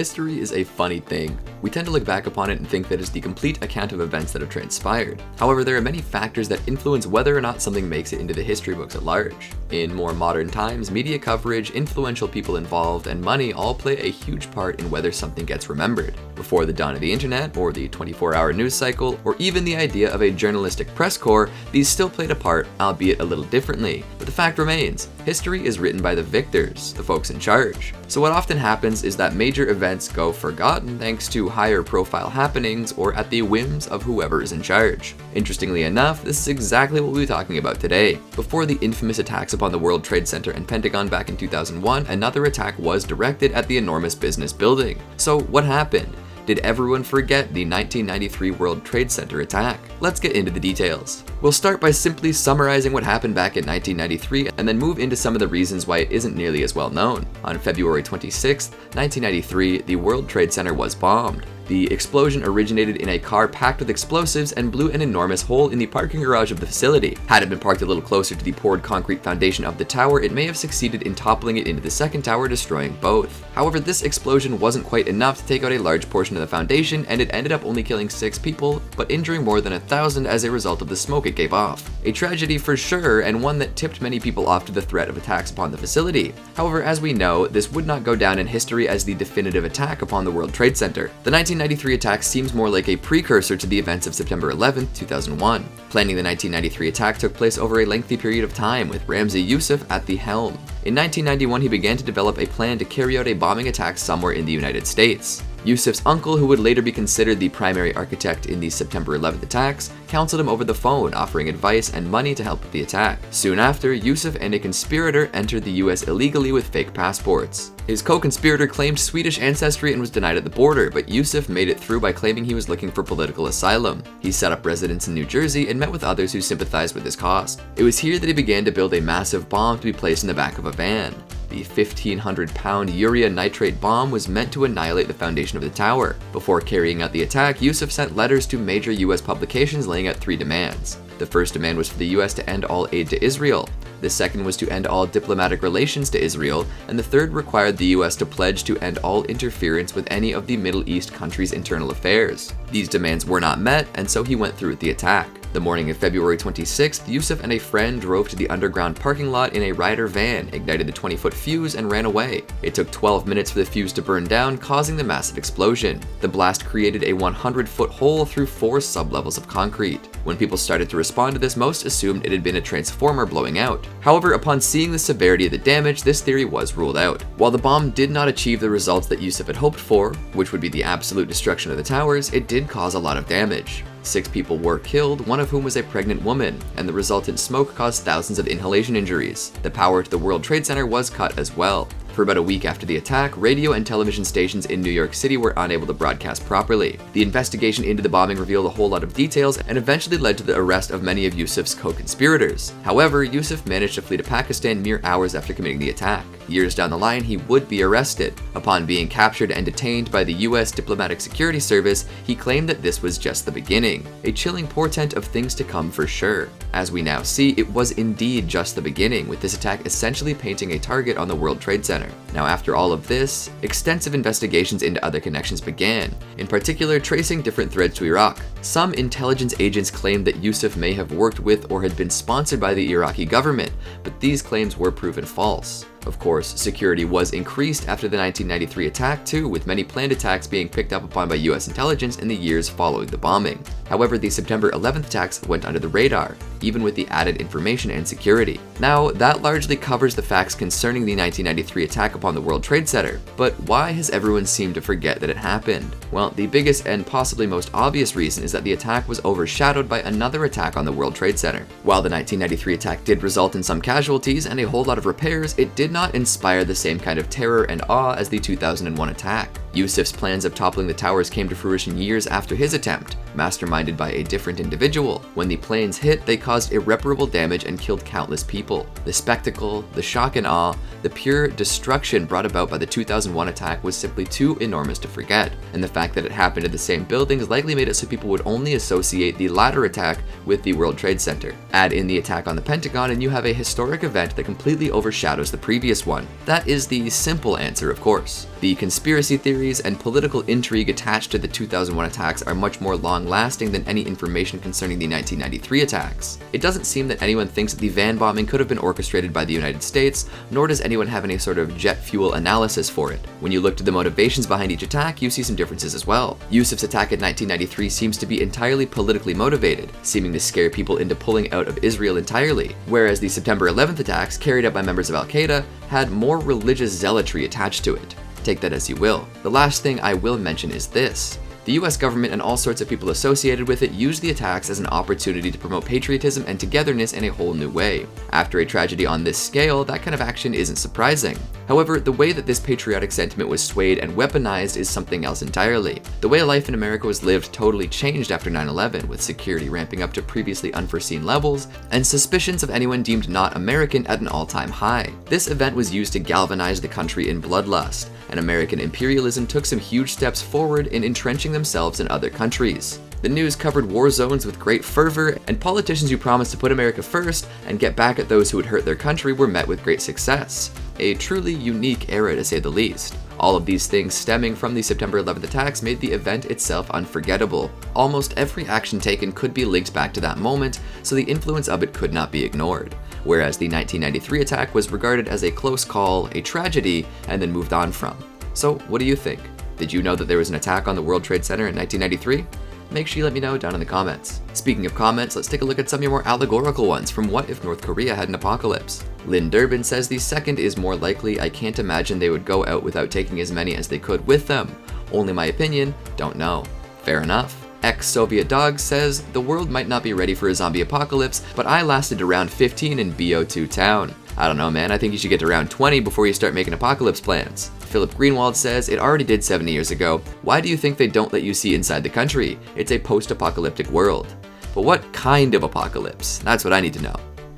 History is a funny thing. We tend to look back upon it and think that it's the complete account of events that have transpired. However, there are many factors that influence whether or not something makes it into the history books at large. In more modern times, media coverage, influential people involved, and money all play a huge part in whether something gets remembered. Before the dawn of the internet, or the 24-hour news cycle, or even the idea of a journalistic press corps, these still played a part, albeit a little differently. But the fact remains, history is written by the victors, the folks in charge. So what often happens is that major events go forgotten thanks to higher profile happenings or at the whims of whoever is in charge. Interestingly enough, this is exactly what we'll be talking about today. Before the infamous attacks upon the World Trade Center and Pentagon back in 2001, another attack was directed at the enormous business building. So what happened? Did everyone forget the 1993 World Trade Center attack? Let's get into the details. We'll start by simply summarizing what happened back in 1993 and then move into some of the reasons why it isn't nearly as well known. On February 26, 1993, the World Trade Center was bombed. The explosion originated in a car packed with explosives and blew an enormous hole in the parking garage of the facility. Had it been parked a little closer to the poured concrete foundation of the tower, it may have succeeded in toppling it into the second tower, destroying both. However, this explosion wasn't quite enough to take out a large portion of the foundation, and it ended up only killing 6 people, but injuring more than 1,000 as a result of the smoke it gave off. A tragedy for sure, and one that tipped many people off to the threat of attacks upon the facility. However, as we know, this would not go down in history as the definitive attack upon the World Trade Center. The 1993 attack seems more like a precursor to the events of September 11, 2001. Planning the 1993 attack took place over a lengthy period of time, with Ramzi Youssef at the helm. In 1991, he began to develop a plan to carry out a bombing attack somewhere in the United States. Youssef's uncle, who would later be considered the primary architect in the September 11th attacks, counseled him over the phone, offering advice and money to help with the attack. Soon after, Youssef and a conspirator entered the US illegally with fake passports. His co-conspirator claimed Swedish ancestry and was denied at the border, but Youssef made it through by claiming he was looking for political asylum. He set up residence in New Jersey and met with others who sympathized with his cause. It was here that he began to build a massive bomb to be placed in the back of a van. The 1,500-pound urea nitrate bomb was meant to annihilate the foundation of the tower. Before carrying out the attack, Youssef sent letters to major US publications laying out 3 demands. The first demand was for the US to end all aid to Israel. The second was to end all diplomatic relations to Israel, and the third required the US to pledge to end all interference with any of the Middle East countries' internal affairs. These demands were not met, and so he went through with the attack. The morning of February 26th, Youssef and a friend drove to the underground parking lot in a Ryder van, ignited the 20-foot fuse, and ran away. It took 12 minutes for the fuse to burn down, causing the massive explosion. The blast created a 100-foot hole through 4 sublevels of concrete. When people started to respond to this, most assumed it had been a transformer blowing out. However, upon seeing the severity of the damage, this theory was ruled out. While the bomb did not achieve the results that Youssef had hoped for, which would be the absolute destruction of the towers, it did cause a lot of damage. 6 people were killed, one of whom was a pregnant woman, and the resultant smoke caused thousands of inhalation injuries. The power to the World Trade Center was cut as well. For about a week after the attack, radio and television stations in New York City were unable to broadcast properly. The investigation into the bombing revealed a whole lot of details and eventually led to the arrest of many of Youssef's co-conspirators. However, Youssef managed to flee to Pakistan mere hours after committing the attack. Years down the line, he would be arrested. Upon being captured and detained by the US Diplomatic Security Service, he claimed that this was just the beginning, a chilling portent of things to come for sure. As we now see, it was indeed just the beginning, with this attack essentially painting a target on the World Trade Center. Now, after all of this, extensive investigations into other connections began, in particular tracing different threads to Iraq. Some intelligence agents claimed that Youssef may have worked with or had been sponsored by the Iraqi government, but these claims were proven false. Of course, security was increased after the 1993 attack too, with many planned attacks being picked up upon by US intelligence in the years following the bombing. However, the September 11th attacks went under the radar, even with the added information and security. Now, that largely covers the facts concerning the 1993 attack upon the World Trade Center, but why has everyone seemed to forget that it happened? Well, the biggest and possibly most obvious reason is that the attack was overshadowed by another attack on the World Trade Center. While the 1993 attack did result in some casualties and a whole lot of repairs, it did not inspire the same kind of terror and awe as the 2001 attack. Youssef's plans of toppling the towers came to fruition years after his attempt, masterminded by a different individual. When the planes hit, they caused irreparable damage and killed countless people. The spectacle, the shock and awe, the pure destruction brought about by the 2001 attack was simply too enormous to forget, and the fact that it happened in the same buildings likely made it so people would only associate the latter attack with the World Trade Center. Add in the attack on the Pentagon and you have a historic event that completely overshadows the previous one. That is the simple answer, of course. The conspiracy theory theories and political intrigue attached to the 2001 attacks are much more long-lasting than any information concerning the 1993 attacks. It doesn't seem that anyone thinks that the van bombing could have been orchestrated by the United States, nor does anyone have any sort of jet fuel analysis for it. When you look to the motivations behind each attack, you see some differences as well. Yusuf's attack in 1993 seems to be entirely politically motivated, seeming to scare people into pulling out of Israel entirely, whereas the September 11th attacks, carried out by members of Al-Qaeda, had more religious zealotry attached to it. Take that as you will. The last thing I will mention is this. The US government and all sorts of people associated with it used the attacks as an opportunity to promote patriotism and togetherness in a whole new way. After a tragedy on this scale, that kind of action isn't surprising. However, the way that this patriotic sentiment was swayed and weaponized is something else entirely. The way life in America was lived totally changed after 9/11, with security ramping up to previously unforeseen levels, and suspicions of anyone deemed not American at an all-time high. This event was used to galvanize the country in bloodlust, and American imperialism took some huge steps forward in entrenching themselves in other countries. The news covered war zones with great fervor, and politicians who promised to put America first and get back at those who had hurt their country were met with great success. A truly unique era, to say the least. All of these things stemming from the September 11th attacks made the event itself unforgettable. Almost every action taken could be linked back to that moment, so the influence of it could not be ignored. Whereas the 1993 attack was regarded as a close call, a tragedy, and then moved on from. So what do you think? Did you know that there was an attack on the World Trade Center in 1993? Make sure you let me know down in the comments. Speaking of comments, let's take a look at some of your more allegorical ones from What If North Korea Had an Apocalypse? Lynn Durbin says the second is more likely. I can't imagine they would go out without taking as many as they could with them. Only my opinion, don't know. Fair enough. Ex-Soviet Dog says, the world might not be ready for a zombie apocalypse, but I lasted around 15 in BO2 town. I don't know, man, I think you should get to around 20 before you start making apocalypse plans. Philip Greenwald says, it already did 70 years ago. Why do you think they don't let you see inside the country? It's a post-apocalyptic world. But what kind of apocalypse? That's what I need to know.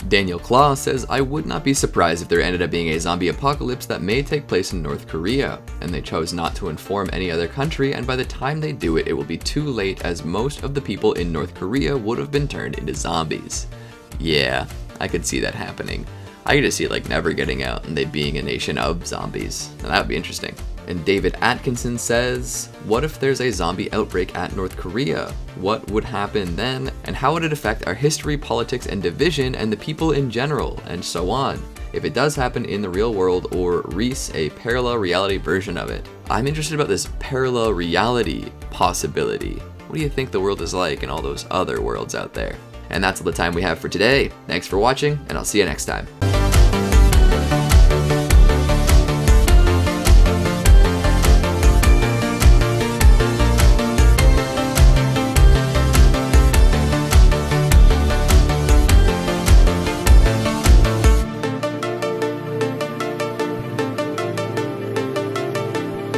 Daniel Claw says, I would not be surprised if there ended up being a zombie apocalypse that may take place in North Korea, and they chose not to inform any other country, and by the time they do it, it will be too late as most of the people in North Korea would have been turned into zombies. Yeah, I could see that happening. I could just see it like never getting out and they being a nation of zombies. Now that would be interesting. And David Atkinson says, what if there's a zombie outbreak at North Korea? What would happen then? And how would it affect our history, politics, and division, and the people in general, and so on? If it does happen in the real world, or Reese, a parallel reality version of it. I'm interested about this parallel reality possibility. What do you think the world is like in all those other worlds out there? And that's all the time we have for today. Thanks for watching, and I'll see you next time.